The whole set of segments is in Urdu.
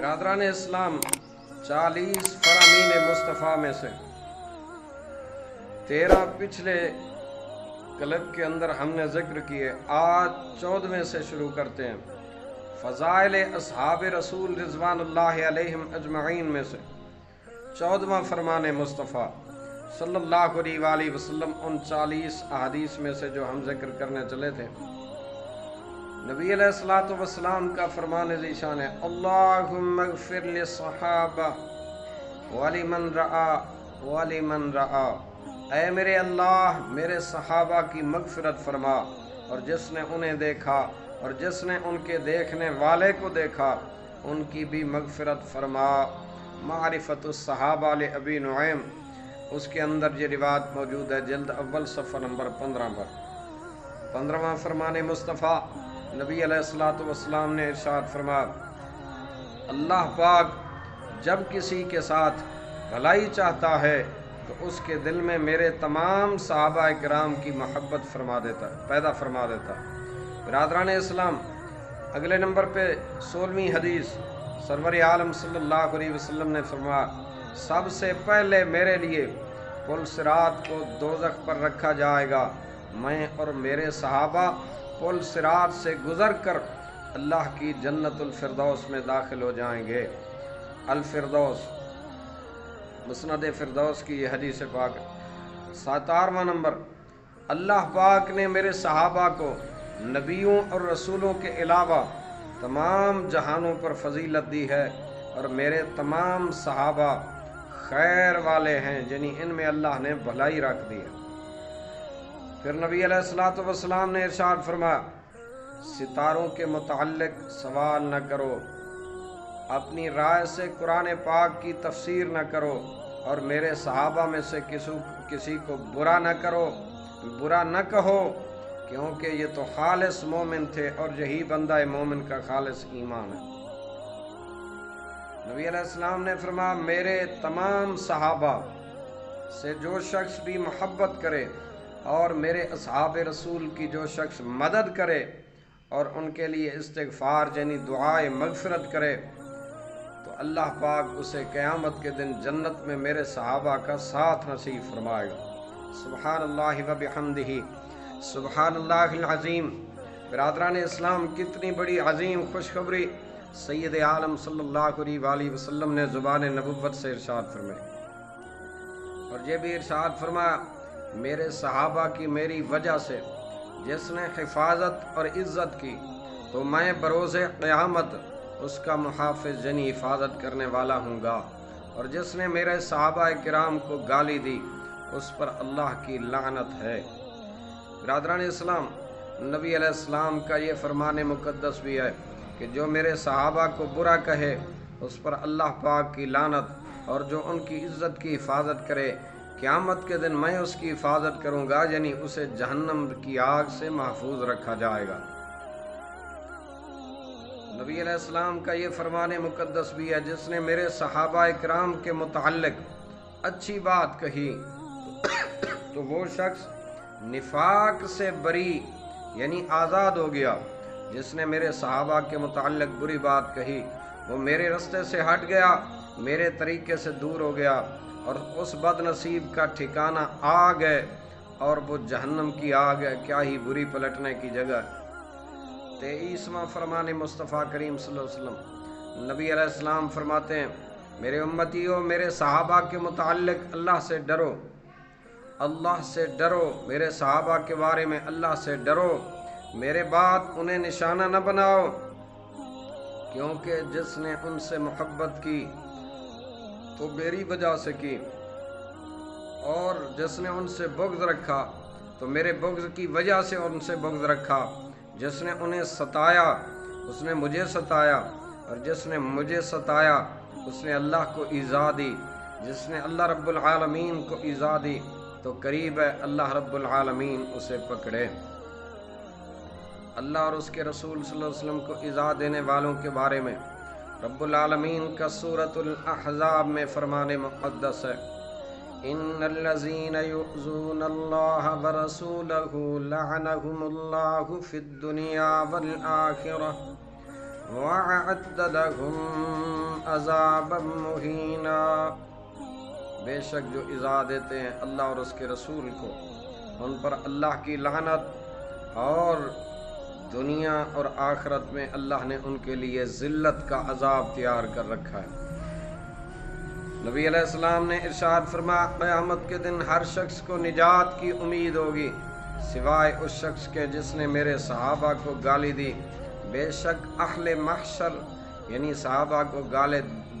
برادران اسلام، 40 فرامین مصطفیٰ میں سے 13 پچھلے کلب کے اندر ہم نے ذکر کیے۔ آج 14ویں سے شروع کرتے ہیں۔ فضائل اصحاب رسول رضوان اللہ علیہم اجمعین میں سے 14واں فرمان مصطفیٰ صلی اللہ علیہ وآلہ وسلم، ان 40 احادیث میں سے جو ہم ذکر کرنے چلے تھے۔ نبی علیہ الصلوۃ والسلام کا فرمان ذیشان ہے، اللہم اغفر للصحابہ ولمن رعا ولمن رعا، اے میرے اللہ میرے صحابہ کی مغفرت فرما، اور جس نے انہیں دیکھا اور جس نے ان کے دیکھنے والے کو دیکھا ان کی بھی مغفرت فرما۔ معرفت الصحابہ لابی نعیم، اس کے اندر یہ روایت موجود ہے، جلد اول صفحہ نمبر 15 پر۔ 15واں فرمان مصطفیٰ نبی علیہ الصلوۃ والسلام نے ارشاد فرمایا، اللہ پاک جب کسی کے ساتھ بھلائی چاہتا ہے تو اس کے دل میں میرے تمام صحابہ کرام کی محبت پیدا فرما دیتا ہے۔ برادران اسلام، اگلے نمبر پہ 16ویں حدیث، سرور عالم صلی اللہ علیہ وسلم نے فرمایا، سب سے پہلے میرے لیے پل صراط کو دوزخ پر رکھا جائے گا، میں اور میرے صحابہ پل صراط سے گزر کر اللہ کی جنت الفردوس میں داخل ہو جائیں گے۔ الفردوس، مسند فردوس کی یہ حدیث پاک ہے۔ 17واں نمبر، اللہ پاک نے میرے صحابہ کو نبیوں اور رسولوں کے علاوہ تمام جہانوں پر فضیلت دی ہے، اور میرے تمام صحابہ خیر والے ہیں، یعنی ان میں اللہ نے بھلائی رکھ دی ہے۔ پھر نبی علیہ الصلوۃ والسلام نے ارشاد فرمایا، ستاروں کے متعلق سوال نہ کرو، اپنی رائے سے قرآن پاک کی تفسیر نہ کرو، اور میرے صحابہ میں سے کسی کو برا نہ کہو، کیونکہ یہ تو خالص مومن تھے، اور یہی بندہ مومن کا خالص ایمان ہے۔ نبی علیہ السلام نے فرمایا، میرے تمام صحابہ سے جو شخص بھی محبت کرے اور میرے اصحاب رسول کی جو شخص مدد کرے اور ان کے لیے استغفار یعنی دعائے مغفرت کرے، تو اللہ پاک اسے قیامت کے دن جنت میں میرے صحابہ کا ساتھ نصیب فرمائے گا۔ سبحان اللہ و بحمدہ، سبحان اللہ العظیم۔ برادران اسلام، کتنی بڑی عظیم خوشخبری سید عالم صلی اللہ علیہ وآلہ وسلم نے زبان نبوت سے ارشاد فرمائی، اور یہ بھی ارشاد فرمایا، میرے صحابہ کی میری وجہ سے جس نے حفاظت اور عزت کی تو میں بروز قیامت اس کا محافظ یعنی حفاظت کرنے والا ہوں گا، اور جس نے میرے صحابہ کرام کو گالی دی اس پر اللہ کی لعنت ہے۔ برادران اسلام، نبی علیہ السلام کا یہ فرمان مقدس بھی ہے کہ جو میرے صحابہ کو برا کہے اس پر اللہ پاک کی لعنت، اور جو ان کی عزت کی حفاظت کرے قیامت کے دن میں اس کی حفاظت کروں گا، یعنی اسے جہنم کی آگ سے محفوظ رکھا جائے گا۔ نبی علیہ السلام کا یہ فرمان مقدس بھی ہے، جس نے میرے صحابہ کرام کے متعلق اچھی بات کہی تو وہ شخص نفاق سے بری یعنی آزاد ہو گیا۔ جس نے میرے صحابہ کے متعلق بری بات کہی وہ میرے رستے سے ہٹ گیا، میرے طریقے سے دور ہو گیا، اور اس بد نصیب کا ٹھکانہ آگ ہے، اور وہ جہنم کی آگ ہے، کیا ہی بری پلٹنے کی جگہ۔ 23واں فرمان مصطفیٰ کریم صلی اللہ علیہ وسلم، نبی علیہ السلام فرماتے ہیں، میرے امتیوں، میرے صحابہ کے متعلق اللہ سے ڈرو، اللہ سے ڈرو، میرے صحابہ کے بارے میں اللہ سے ڈرو، میرے بعد انہیں نشانہ نہ بناؤ، کیونکہ جس نے ان سے محبت کی تو میری وجہ سے کی، اور جس نے ان سے بغض رکھا تو میرے بغض کی وجہ سے ان سے بغض رکھا، جس نے انہیں ستایا اس نے مجھے ستایا، اور جس نے مجھے ستایا اس نے اللہ کو ایذا دی، جس نے اللہ رب العالمین کو ایذا دی تو قریب ہے اللہ رب العالمین اسے پکڑے۔ اللہ اور اس کے رسول صلی اللہ علیہ وسلم کو ایذا دینے والوں کے بارے میں رب العالمین کا سورۃ الاحزاب میں فرمان مقدس ہے، ان الذین یؤذون اللہ ورسولہ لعنہم اللہ فی الدنیا والآخرہ وأعد لهم عذابا مہینا، بے شک جو ایذا دیتے ہیں اللہ اور اس کے رسول کو ان پر اللہ کی لعنت، اور دنیا اور آخرت میں اللہ نے ان کے لیے ذلت کا عذاب تیار کر رکھا ہے۔ نبی علیہ السلام نے ارشاد فرمایا قیامت کے دن ہر شخص کو نجات کی امید ہوگی سوائے اس شخص کے جس نے میرے صحابہ کو گالی دی، بے شک اہل محشر یعنی صحابہ کو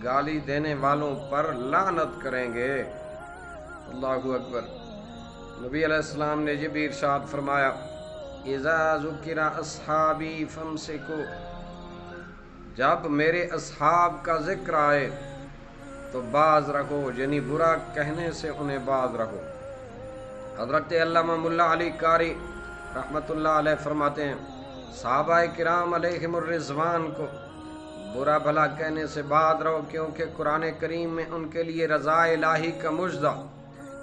گالی دینے والوں پر لعنت کریں گے۔ اللہ اکبر۔ نبی علیہ السلام نے یہ بھی ارشاد فرمایا اذا ذکر اصحابی فامسکوا، جب میرے اصحاب کا ذکر آئے تو باز رکھو، یعنی برا کہنے سے انہیں باز رکھو۔ حضرت علامہ ملا علی قاری رحمۃ اللہ علیہ فرماتے ہیں صحابہ کرام علیہم الرضوان کو برا بھلا کہنے سے باز رہو، کیونکہ قرآن کریم میں ان کے لیے رضا الہی کا مژدہ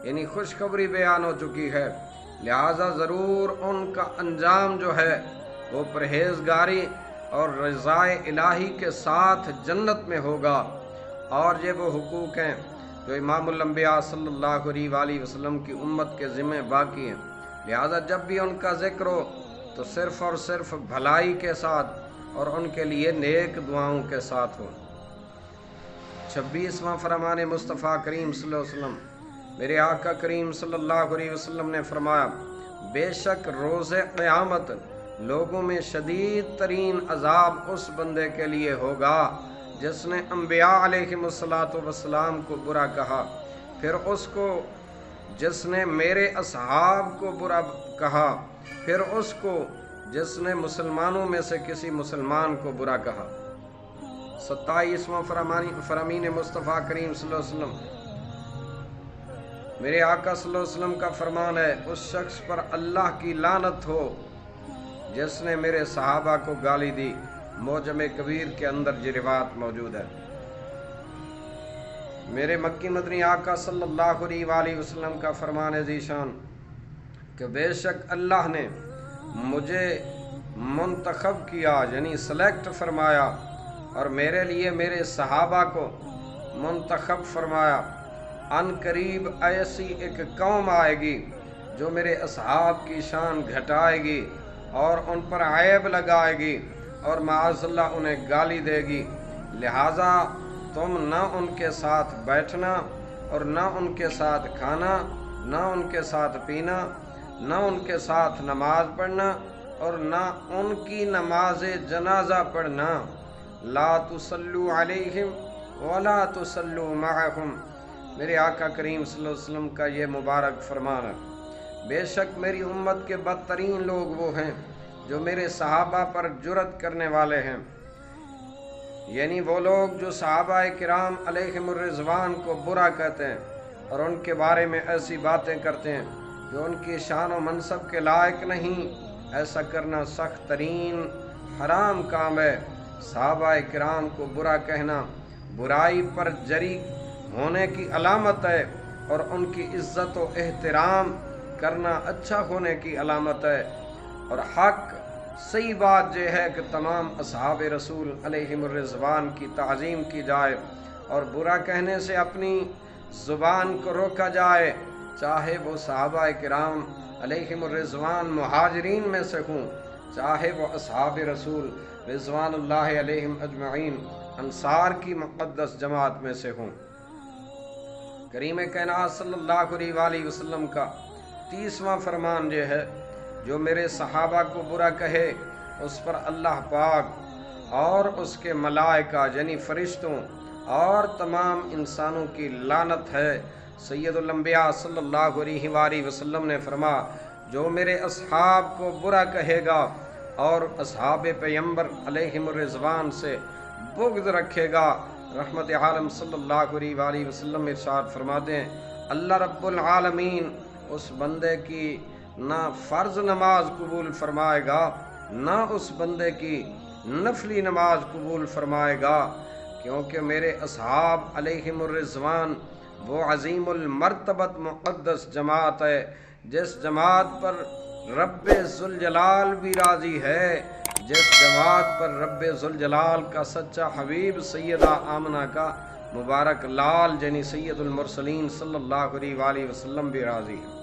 یعنی خوشخبری بیان ہو چکی ہے، لہذا ضرور ان کا انجام جو ہے وہ پرہیزگاری اور رضا الہی کے ساتھ جنت میں ہوگا۔ اور یہ وہ حقوق ہیں جو امام الانبیاء صلی اللہ علیہ وآلہ وسلم کی امت کے ذمہ باقی ہیں، لہذا جب بھی ان کا ذکر ہو تو صرف اور صرف بھلائی کے ساتھ اور ان کے لیے نیک دعاؤں کے ساتھ ہو۔ 26واں فرمان مصطفیٰ کریم صلی اللہ علیہ وسلم، میرے آقا کریم صلی اللہ علیہ وسلم نے فرمایا بے شک روز قیامت لوگوں میں شدید ترین عذاب اس بندے کے لیے ہوگا جس نے انبیاء علیہم السلام کو برا کہا، پھر اس کو جس نے میرے اصحاب کو برا کہا، پھر اس کو جس نے مسلمانوں میں سے کسی مسلمان کو برا کہا۔ 27واں فرامین مصطفیٰ کریم صلی اللہ علیہ وسلم، میرے آقا صلی اللہ علیہ وسلم کا فرمان ہے اس شخص پر اللہ کی لعنت ہو جس نے میرے صحابہ کو گالی دی۔ معجم کبیر کے اندر یہ روایت موجود ہے۔ میرے مکی مدنی آقا صلی اللہ علیہ وآلہ وسلم کا فرمان ذیشان کہ بے شک اللہ نے مجھے منتخب کیا یعنی سلیکٹ فرمایا اور میرے لیے میرے صحابہ کو منتخب فرمایا۔ ان قریب ایسی ایک قوم آئے گی جو میرے اصحاب کی شان گھٹائے گی اور ان پر عیب لگائے گی اور معاذ اللہ انہیں گالی دے گی، لہٰذا تم نہ ان کے ساتھ بیٹھنا اور نہ ان کے ساتھ کھانا، نہ ان کے ساتھ پینا، نہ ان کے ساتھ نماز پڑھنا اور نہ ان کی نماز جنازہ پڑھنا۔ لا تصلوا علیہم ولا تصلوا معہم، میرے آقا کریم صلی اللہ علیہ وسلم کا یہ مبارک فرمان ہے۔ بے شک میری امت کے بدترین لوگ وہ ہیں جو میرے صحابہ پر جرأت کرنے والے ہیں، یعنی وہ لوگ جو صحابہ کرام علیہم الرضوان کو برا کہتے ہیں اور ان کے بارے میں ایسی باتیں کرتے ہیں جو ان کی شان و منصب کے لائق نہیں۔ ایسا کرنا سخت ترین حرام کام ہے۔ صحابہ کرام کو برا کہنا برائی پر جری ہونے کی علامت ہے اور ان کی عزت و احترام کرنا اچھا ہونے کی علامت ہے، اور حق صحیح بات یہ ہے کہ تمام اصحاب رسول علیہم الرضوان کی تعظیم کی جائے اور برا کہنے سے اپنی زبان کو روکا جائے، چاہے وہ صحابہ کرام علیہم الرضوان مہاجرین میں سے ہوں، چاہے وہ اصحاب رسول رضوان اللہ علیہم اجمعین انصار کی مقدس جماعت میں سے ہوں۔ کریم کائنات صلی اللہ علیہ وآلہ وسلم کا 30واں فرمان یہ ہے جو میرے صحابہ کو برا کہے اس پر اللہ پاک اور اس کے ملائکہ یعنی فرشتوں اور تمام انسانوں کی لعنت ہے۔ سید الانبیاء صلی اللہ علیہ وآلہ وسلم نے فرمایا جو میرے اصحاب کو برا کہے گا اور اصحاب پیغمبر علیہم الرضوان سے بغض رکھے گا، رحمت عالم صلی اللہ علیہ وآلہ وسلم ارشاد فرماتے ہیں اللہ رب العالمین اس بندے کی نہ فرض نماز قبول فرمائے گا نہ اس بندے کی نفلی نماز قبول فرمائے گا، کیونکہ میرے اصحاب علیہم الرضوان وہ عظیم المرتبت مقدس جماعت ہے جس جماعت پر رب ذوالجلال بھی راضی ہے، جس جماعت پر رب ذوالجلال کا سچا حبیب سیدہ آمنہ کا مبارک لال یعنی سید المرسلین صلی اللہ علیہ وآلہ وسلم بھی راضی ہے۔